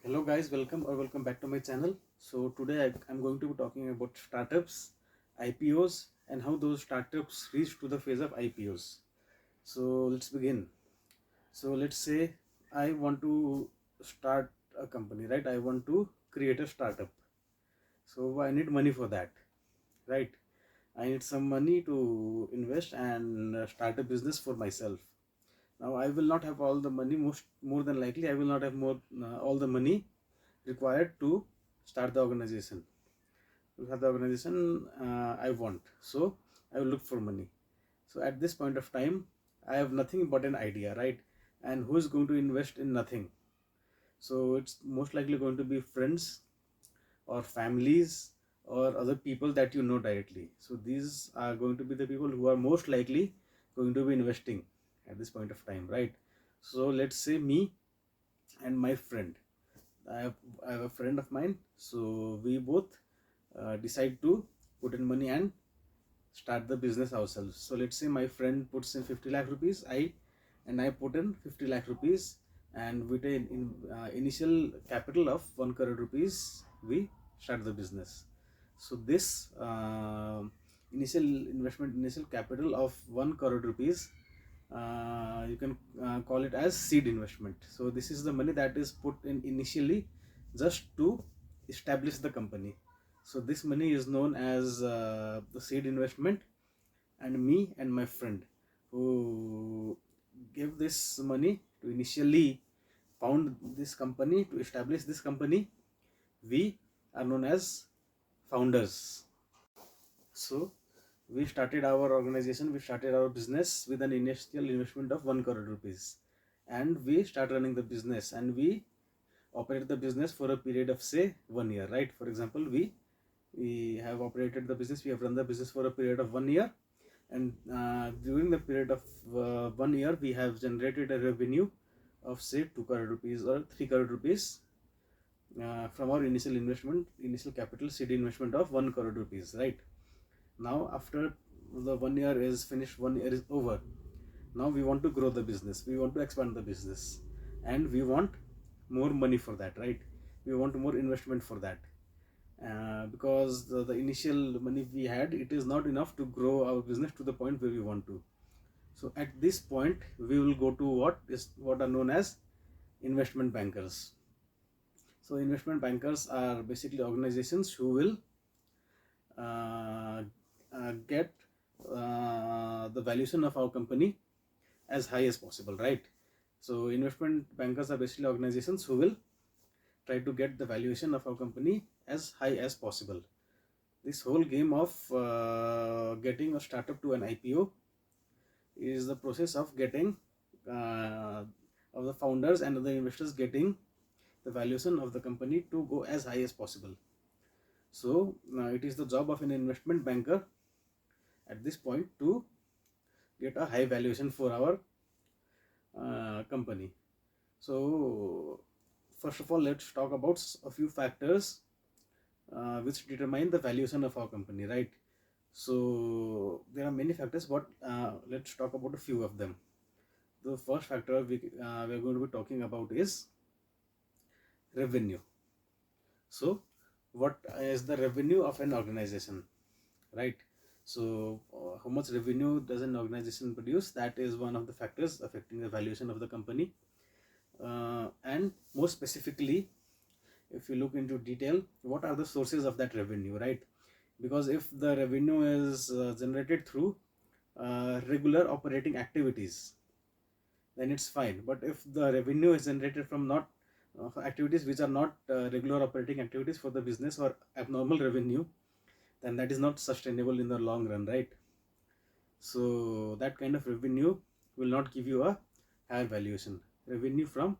Hello guys, welcome back to my channel. So today I'm going to be talking about startups, IPOs, and how those startups reach to the phase of IPOs. So let's begin. So let's say I want to start a company, right? I want to create a startup. So I need money for that, right? I need some money to invest and start a business for myself. Now I will not have all the money. More than likely, I will not have all the money required to start the organization. To start the organization, I want. So I will look for money. So at this point of time, I have nothing but an idea, right? And who is going to invest in nothing? So it's most likely going to be friends or families or other people that you know directly. So these are going to be the people who are most likely going to be investing at this point of time, right? So let's say me and my friend. I have a friend of mine, so we both decide to put in money and start the business ourselves. So let's say my friend puts in 50 lakh rupees, I put in 50 lakh rupees, and with an initial capital of 1 crore rupees, we start the business. So this initial capital of 1 crore rupees, you can call it as seed investment. So this is the money that is put in initially just to establish the company. So this money is known as the seed investment, and me and my friend who gave this money to initially found this company, to establish this company, we are known as founders. So we started our organization, we started our business with an initial investment of 1 crore rupees, and we start running the business, and we operate the business for a period of say 1 year, right? For example, we have operated the business, we have run the business for a period of 1 year, and during the period of 1 year we have generated a revenue of say 2 crore rupees or 3 crore rupees from our initial capital seed investment of 1 crore rupees, right? Now after the 1 year is finished, 1 year is over, now we want to grow the business, we want to expand the business, and we want more money for that, right? We want more investment for that, because the initial money we had, it is not enough to grow our business to the point where we want to. So at this point we will go to what are known as investment bankers. So investment bankers are basically organizations who will uh, get the valuation of our company as high as possible, right? So investment bankers are basically organizations who will try to get the valuation of our company as high as possible. This whole game of getting a startup to an IPO is the process of getting of the founders and other investors getting the valuation of the company to go as high as possible. So it is the job of an investment banker at this point to get a high valuation for our company. So first of all, let's talk about a few factors which determine the valuation of our company, right? So there are many factors, but let's talk about a few of them. The first factor we're going to be talking about is revenue. So what is the revenue of an organization, right? So how much revenue does an organization produce? That is one of the factors affecting the valuation of the company. And more specifically, if you look into detail, what are the sources of that revenue, right? Because if the revenue is generated through regular operating activities, then it's fine. But if the revenue is generated from not activities which are not regular operating activities for the business, or abnormal revenue, then that is not sustainable in the long run, right? So that kind of revenue will not give you a higher valuation. Revenue from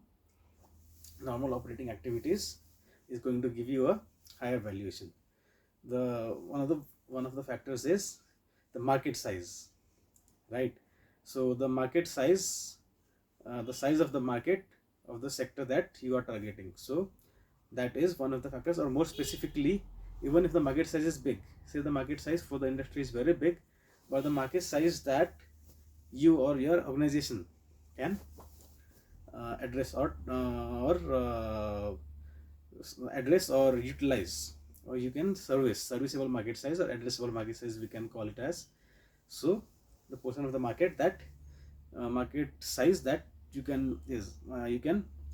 normal operating activities is going to give you a higher valuation. The one of the factors is the market size, right? So the market size, the size of the market of the sector that you are targeting, so that is one of the factors. Or more specifically, even if the market size is big, say the market size for the industry is very big, but the market size that you or your organization can address or address or utilize, or you can serviceable market size or addressable market size, we can call it as. So the portion of the market that market size that you can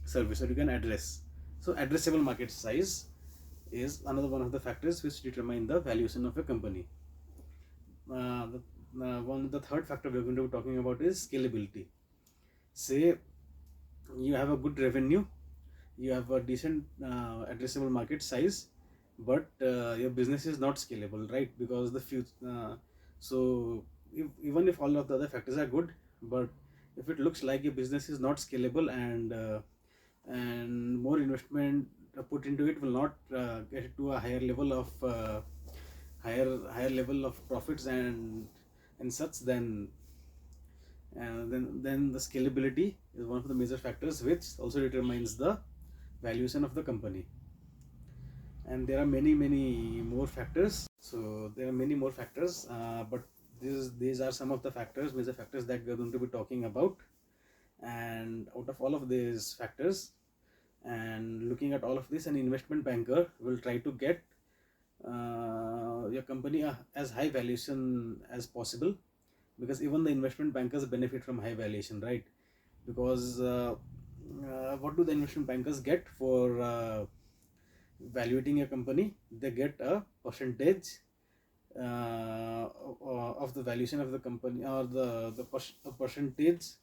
service or you can address. So addressable market size is another one of the factors which determine the valuation of a company. The third factor we're going to be talking about is scalability. Say you have a good revenue, you have a decent addressable market size, but your business is not scalable, right? Because the future, so even if all of the other factors are good, but if it looks like your business is not scalable and more investment put into it will not get it to a higher level of higher level of profits and such, then the scalability is one of the major factors which also determines the valuation of the company. And there are many more factors. So there are many more factors, but these are some of the major factors that we are going to be talking about. And out of all of these factors, and looking at all of this, an investment banker will try to get your company as high valuation as possible, because even the investment bankers benefit from high valuation, right? Because what do the investment bankers get for valuating a company? They get a percentage of the valuation of the company, or a percentage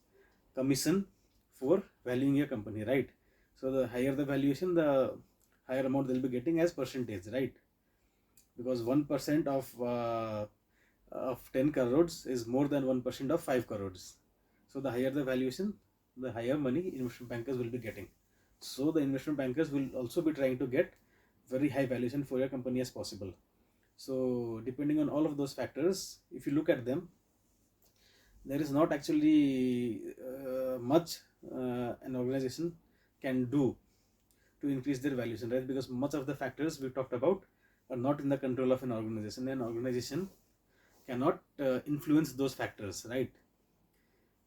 commission for valuing a company, right? So the higher the valuation, the higher amount they'll be getting as percentage, right? Because 1% of 10 crores is more than 1% of 5 crores. So the higher the valuation, the higher money investment bankers will be getting. So the investment bankers will also be trying to get very high valuation for your company as possible. So depending on all of those factors, if you look at them, there is not actually much an organization can do to increase their valuation, right? Because much of the factors we talked about are not in the control of an organization. An organization cannot influence those factors, right?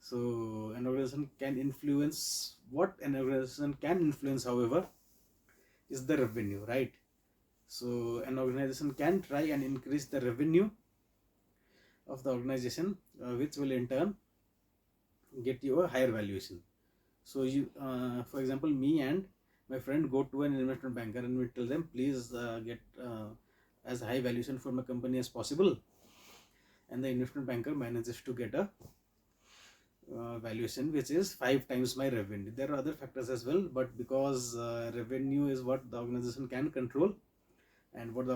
So an organization can influence, what an organization can influence, however, is the revenue, right? So an organization can try and increase the revenue of the organization, which will in turn get you a higher valuation. So you, for example, me and my friend go to an investment banker and we tell them, please get as high valuation for my company as possible, and the investment banker manages to get a valuation which is 5 times my revenue. There are other factors as well, but because revenue is what the organization can control, and what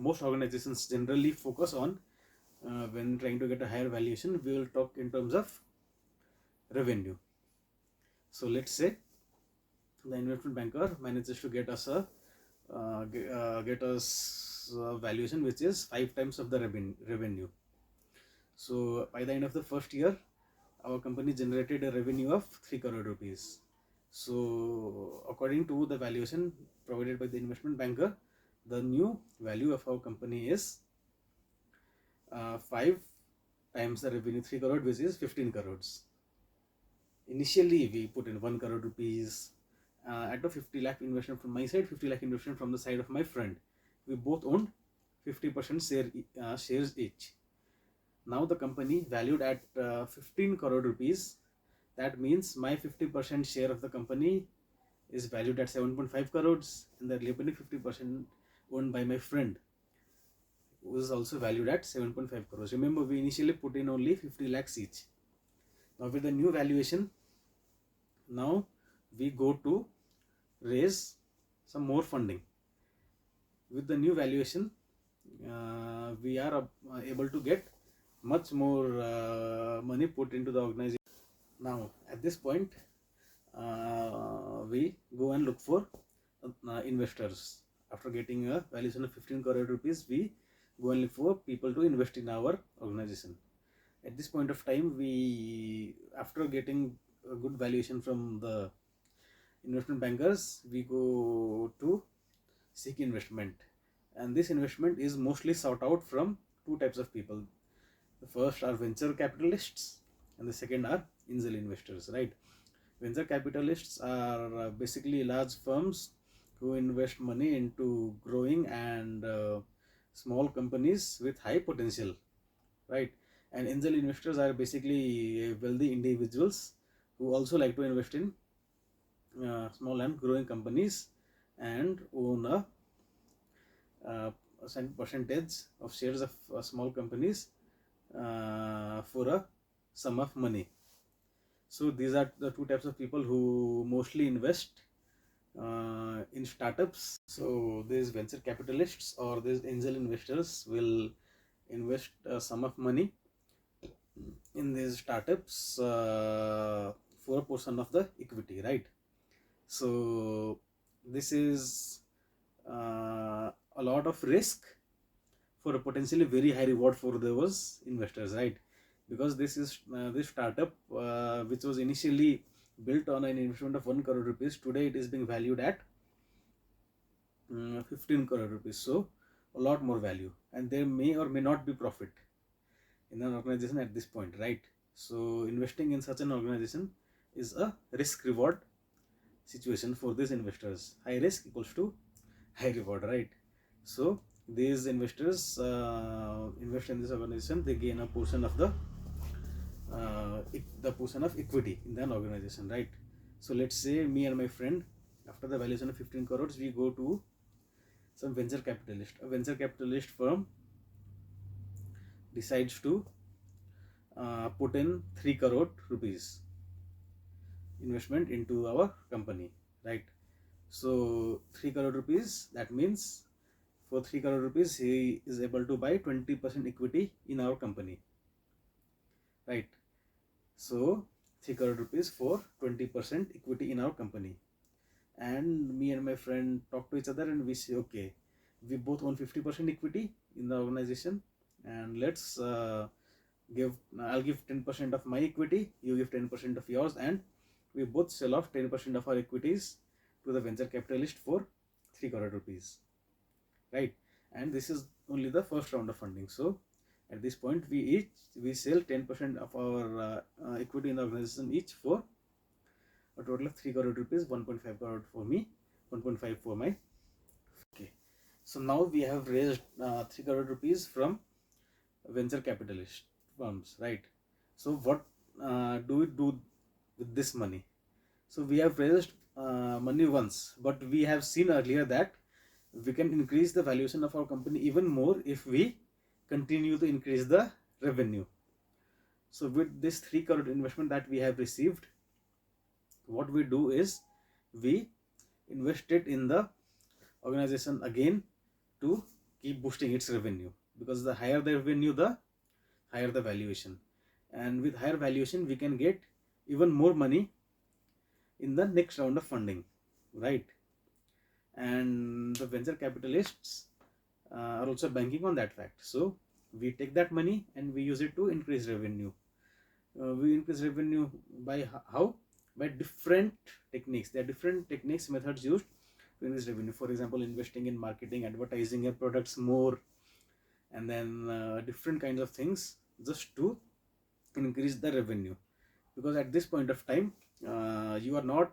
most organizations generally focus on when trying to get a higher valuation, we will talk in terms of revenue. So let's say the investment banker manages to get us a valuation which is 5 times of the revenue. So by the end of the first year, our company generated a revenue of 3 crore rupees. So according to the valuation provided by the investment banker, the new value of our company is 5 times the revenue, 3 crore, which is 15 crores. Initially we put in 1 crore rupees at a 50 lakh investment from my side, 50 lakh investment from the side of my friend. We both owned 50% shares each. Now the company valued at 15 crore rupees. That means my 50% share of the company is valued at 7.5 crores, and the remaining 50% owned by my friend was also valued at 7.5 crores. Remember, we initially put in only 50 lakhs each. Now with the new valuation, now we go to raise some more funding. With the new valuation, we are able to get much more money put into the organization. Now at this point, we go and look for investors. After getting a valuation of 15 crore rupees, we go and look for people to invest in our organization. At this point of time, after getting a good valuation from the investment bankers, we go to seek investment, and this investment is mostly sought out from two types of people. The first are venture capitalists, and the second are angel investors, right? Venture capitalists are basically large firms who invest money into growing and small companies with high potential, right? And angel investors are basically wealthy individuals who also like to invest in small and growing companies and own uh, a certain percentage of shares of small companies for a sum of money. So these are the two types of people who mostly invest in startups. So these venture capitalists or these angel investors will invest a sum of money in these startups for a portion of the equity, right? So this is a lot of risk for a potentially very high reward for those investors, right? Because this startup which was initially built on an investment of 1 crore rupees, today it is being valued at 15 crore rupees. So a lot more value, and there may or may not be profit in an organization at this point, right? So investing in such an organization is a risk reward situation for these investors. High risk equals to high reward, right? So these investors invest in this organization, they gain a portion of the portion of equity in the organization, right? So let's say me and my friend, after the valuation of 15 crores, we go to some venture capitalist. A venture capitalist firm decides to put in 3 crore rupees investment into our company, right? So 3 crore rupees, that means for 3 crore rupees he is able to buy 20% equity in our company, right? So 3 crore rupees for 20% equity in our company. And me and my friend talk to each other and we say, okay, we both own 50% equity in the organization, and let's give I'll give 10% of my equity, you give 10% of yours, and we both sell off 10% of our equities to the venture capitalist for 3 crore rupees, right? And this is only the first round of funding. So at this point we sell 10% of our equity in the organization each for a total of 3 crore rupees, 1.5 crore for me, 1.5 for my. Okay, so now we have raised 3 crore rupees from venture capitalist firms, right? So what do we do with this money? So we have raised money once, but we have seen earlier that we can increase the valuation of our company even more if we continue to increase the revenue. So with this 3 crore investment that we have received, what we do is we invest it in the organization again to keep boosting its revenue, because the higher the revenue, the higher the valuation, and with higher valuation we can get even more money in the next round of funding, right? And the venture capitalists are also banking on that fact. So we take that money and we use it to increase revenue. We increase revenue by how? By different techniques. There are different techniques, methods used to increase revenue. For example, investing in marketing, advertising your products more, and then different kinds of things just to increase the revenue. Because at this point of time, you are not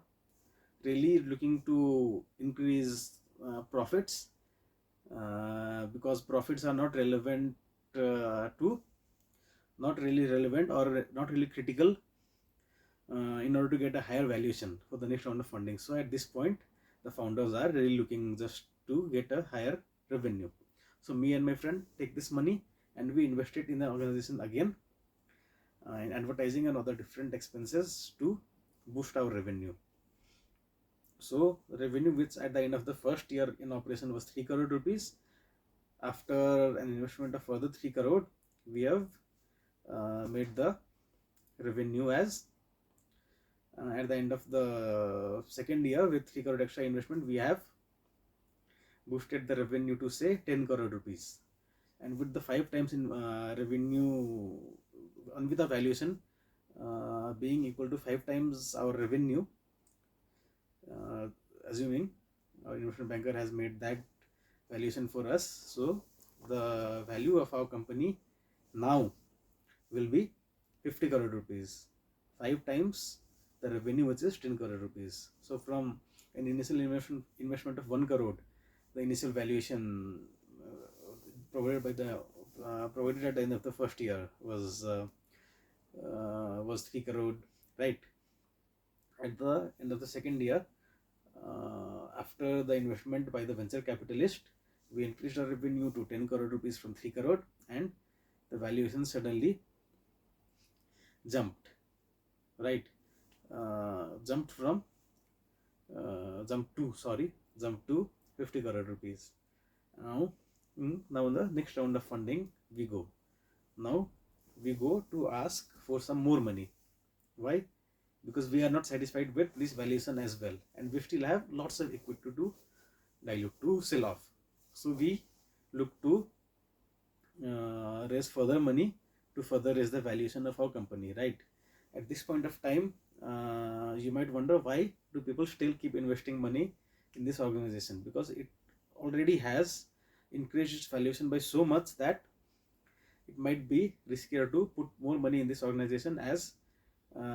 really looking to increase profits, because profits are not relevant to not really relevant or not really critical in order to get a higher valuation for the next round of funding. So at this point, the founders are really looking just to get a higher revenue. So me and my friend take this money and we invest it in the organization again, in advertising and other different expenses to boost our revenue. So revenue, which at the end of the first year in operation was 3 crore rupees, after an investment of further 3 crore, we have made the revenue as at the end of the second year with 3 crore extra investment, we have boosted the revenue to say 10 crore rupees. And with the 5 times in revenue, and with the valuation being equal to 5 times our revenue, uh, assuming our investment banker has made that valuation for us, so the value of our company now will be 50 crore rupees, 5 times the revenue, which is 10 crore rupees. So from an initial investment of 1 crore, the initial valuation provided by the provided at the end of the first year was 3 crore, right? At the end of the second year, after the investment by the venture capitalist, we increased our revenue to 10 crore rupees from 3 crore, and the valuation suddenly jumped, right? Jumped from jumped to 50 crore rupees. Now, now in the next round of funding, we go. Now we go to ask for some more money. Why? Because we are not satisfied with this valuation as well, and we still have lots of equity to dilute, to sell off. So we look to raise further money to further raise the valuation of our company, right? At this point of time, you might wonder, why do people still keep investing money in this organization? Because it already has increased its valuation by so much that it might be riskier to put more money in this organization, as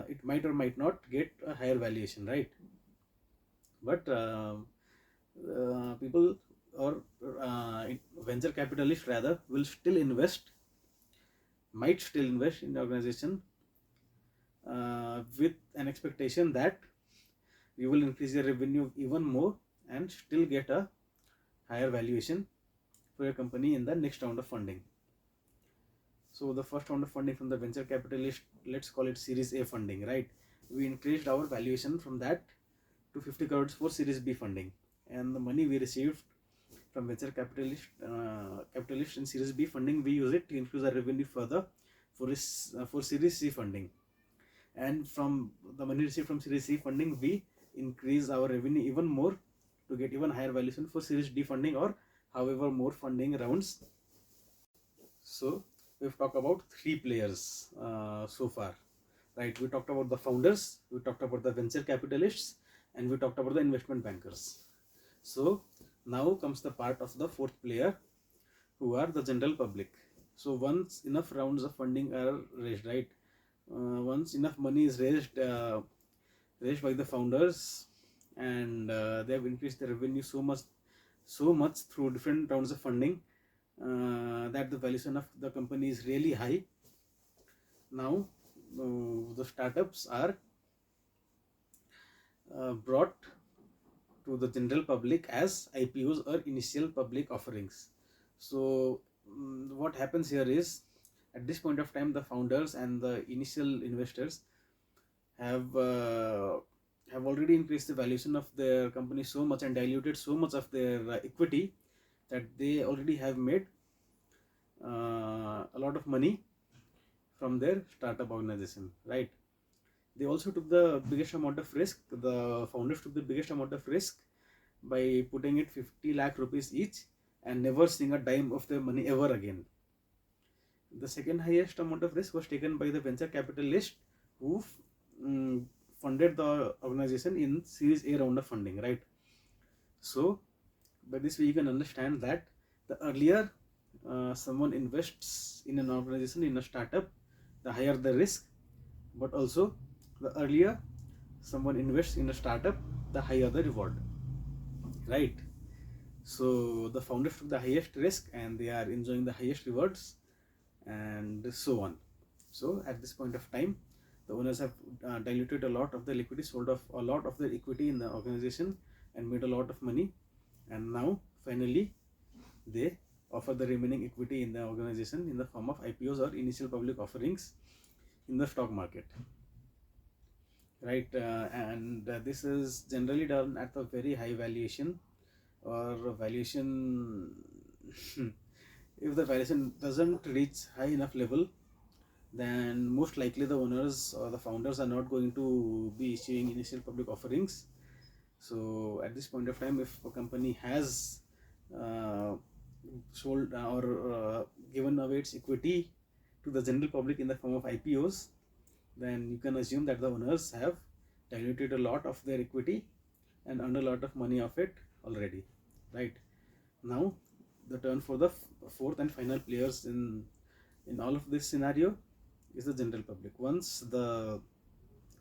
it might or might not get a higher valuation, right? But people, or venture capitalists rather, will still invest, might still invest in the organization with an expectation that we will increase your revenue even more and still get a higher valuation for your company in the next round of funding. So the first round of funding from the venture capitalist, let's call it Series A funding, right? We increased our valuation from that to 50 crores for Series B funding, and the money we received from venture capitalists in Series B funding, we use it to increase our revenue further for Series C funding. And from the money received from Series C funding, we increase our revenue even more to get even higher valuation for Series D funding, or however more funding rounds. So we've talked about three players so far, right? We talked about the founders, we talked about the venture capitalists, and we talked about the investment bankers. So now comes the part of the fourth player, who are the general public. So once enough rounds of funding are raised, right? Once enough money is raised by the founders, and they have increased their revenue so much through different rounds of funding, that the valuation of the company is really high. Now the startups are brought to the general public as IPOs, or initial public offerings. So what happens here is, at this point of time, the founders and the initial investors have already increased the valuation of their company so much and diluted so much of their equity, that they already have made a lot of money from their startup organization, right? They also took the biggest amount of risk. The founders took the biggest amount of risk by putting it 50 lakh rupees each and never seeing a dime of their money ever again. The second highest amount of risk was taken by the venture capitalist, who funded the organization in Series A round of funding, right? So by this way you can understand that the earlier someone invests in an organization, in a startup, the higher the risk, but also the earlier someone invests in a startup, the higher the reward, right? So the founders took the highest risk and they are enjoying the highest rewards, and so on. So at this point of time, the owners have diluted a lot of the liquidity, sold off a lot of their equity in the organization, and made a lot of money. And now finally they offer the remaining equity in the organization in the form of IPOs, or initial public offerings, in the stock market, right? And this is generally done at a very high valuation, or valuation if the valuation doesn't reach high enough level, then most likely the owners or the founders are not going to be issuing initial public offerings. So at this point of time, if a company has sold or given away its equity to the general public in the form of IPOs, then you can assume that the owners have diluted a lot of their equity and earned a lot of money of it already, right? Now the turn for the fourth and final players in all of this scenario is the general public. Once the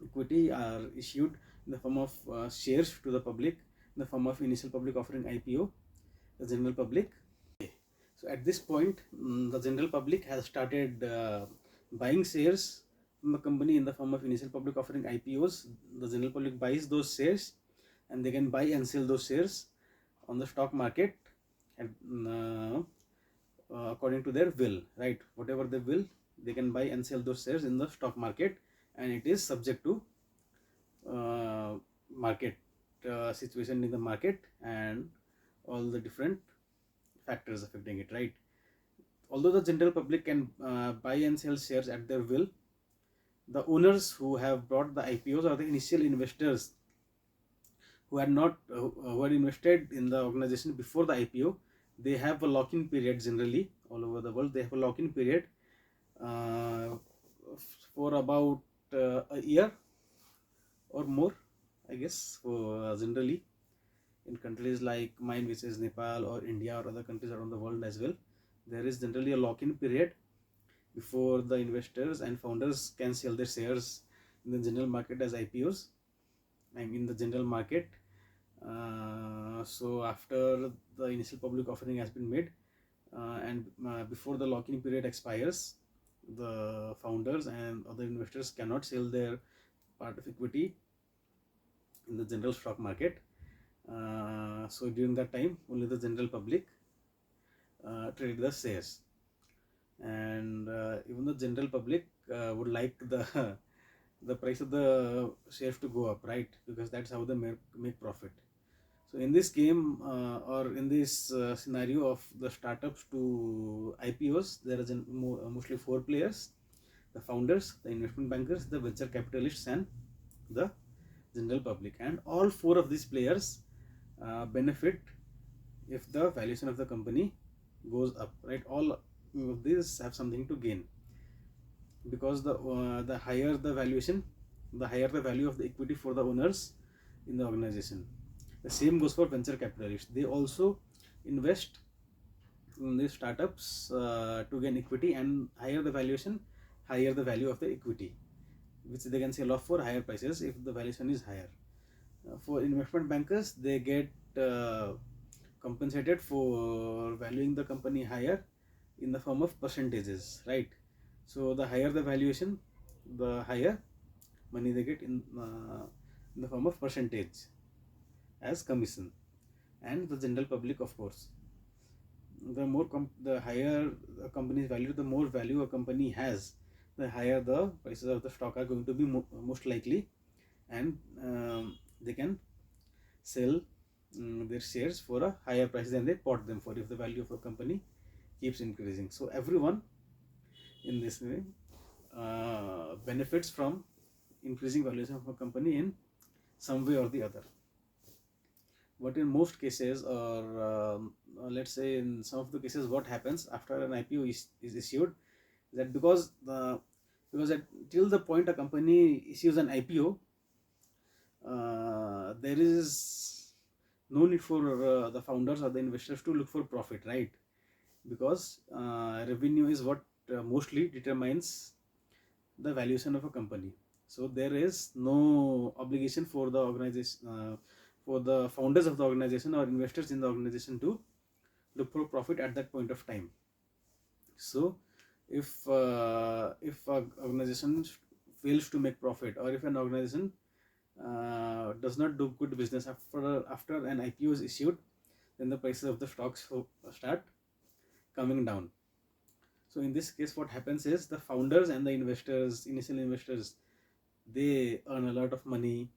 equity are issued in the form of shares to the public, in the form of initial public offering IPO, the general public. So at this point, the general public has started buying shares from the company in the form of initial public offering IPOs. The general public buys those shares, and they can buy and sell those shares on the stock market, and according to their will, right? Whatever they will, they can buy and sell those shares in the stock market, and it is subject to market situation in the market and all the different factors affecting it, right? Although the general public can buy and sell shares at their will, the owners who have brought the IPOs or the initial investors who had not who had invested in the organization before the IPO, they have a lock-in period. Generally all over the world, they have a lock-in period uh, for about a year or more, I guess. Generally in countries like mine, which is Nepal or India or other countries around the world as well, there is generally a lock-in period before the investors and founders can sell their shares in the general market as IPOs. I mean, in the general market. So after the initial public offering has been made, and before the lock-in period expires, the founders and other investors cannot sell their part of equity in the general stock market. So during that time, only the general public trade the shares, and even the general public would like the the price of the shares to go up, right? Because that's how they make profit. So in this game or in this scenario of the startups to IPOs, there is mostly four players: the founders, the investment bankers, the venture capitalists, and the general public. And all four of these players benefit if the valuation of the company goes up, right? All of these have something to gain, because the higher the valuation, the higher the value of the equity for the owners in the organization. The same goes for venture capitalists. They also invest in these startups to gain equity, and higher the valuation, higher the value of the equity, which they can sell off for higher prices if the valuation is higher. For investment bankers, they get compensated for valuing the company higher in the form of percentages, right? So the higher the valuation, the higher money they get in the form of percentage as commission. And the general public, of course, the higher a company's value, the more value a company has, the higher the prices of the stock are going to be most likely, and they can sell their shares for a higher price than they bought them for if the value of a company keeps increasing. So everyone in this way benefits from increasing valuation of a company in some way or the other. But in most cases, or let's say in some of the cases, what happens after an IPO is issued, that because till the point a company issues an IPO, there is no need for the founders or the investors to look for profit, right? Because revenue is what mostly determines the valuation of a company. So there is no obligation for the organization, for the founders of the organization or investors in the organization to look for profit at that point of time. So if an organization fails to make profit, or if an organization does not do good business after an IPO is issued, then the prices of the stocks start coming down. So in this case, what happens is the founders and the investors, initial investors, they earn a lot of money,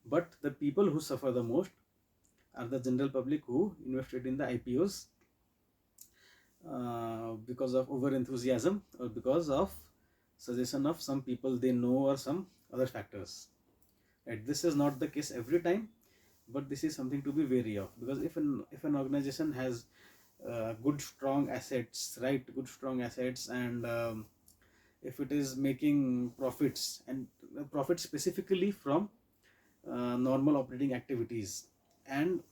but the people who suffer the most are the general public who invested in the IPOs because of over enthusiasm or because of suggestion of some people they know or some other factors. Right? This is not the case every time, but this is something to be wary of, because if an organization has good strong assets, right? Good strong assets, and if it is making profits, and profits specifically from normal operating activities, and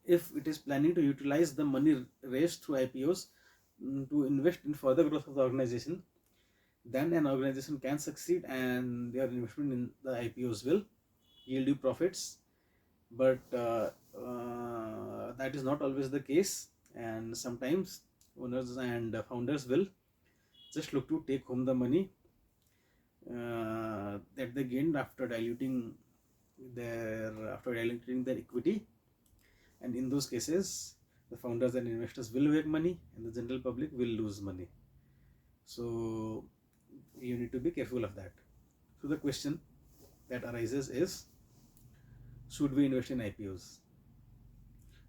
if it is planning to utilize the money raised through IPOs to invest in further growth of the organization, then an organization can succeed, and their investment in the IPOs will yield you profits but that is not always the case, and sometimes owners and founders will just look to take home the money that they gained after diluting their equity, and in those cases the founders and investors will make money and the general public will lose money. So you need to be careful of that. So the question that arises is, should we invest in IPOs?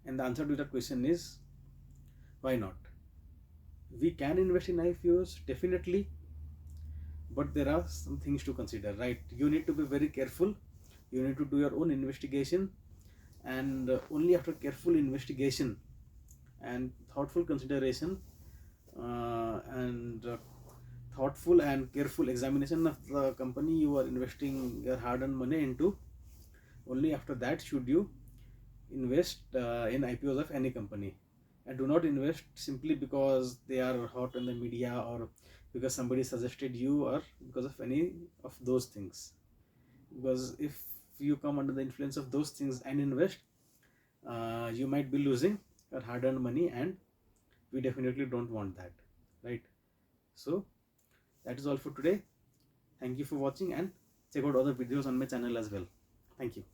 And the answer to that question is, why not? We can invest in IPOs definitely, but there are some things to consider, right? You need to be very careful. You need to do your own investigation, and only after careful investigation and thoughtful consideration and thoughtful and careful examination of the company you are investing your hard-earned money into, only after that should you invest in IPOs of any company. And do not invest simply because they are hot in the media, or because somebody suggested you, or because of any of those things. Because if you come under the influence of those things and invest, you might be losing your hard-earned money, and we definitely don't want that, right? So that is all for today. Thank you for watching, and check out other videos on my channel as well. Thank you.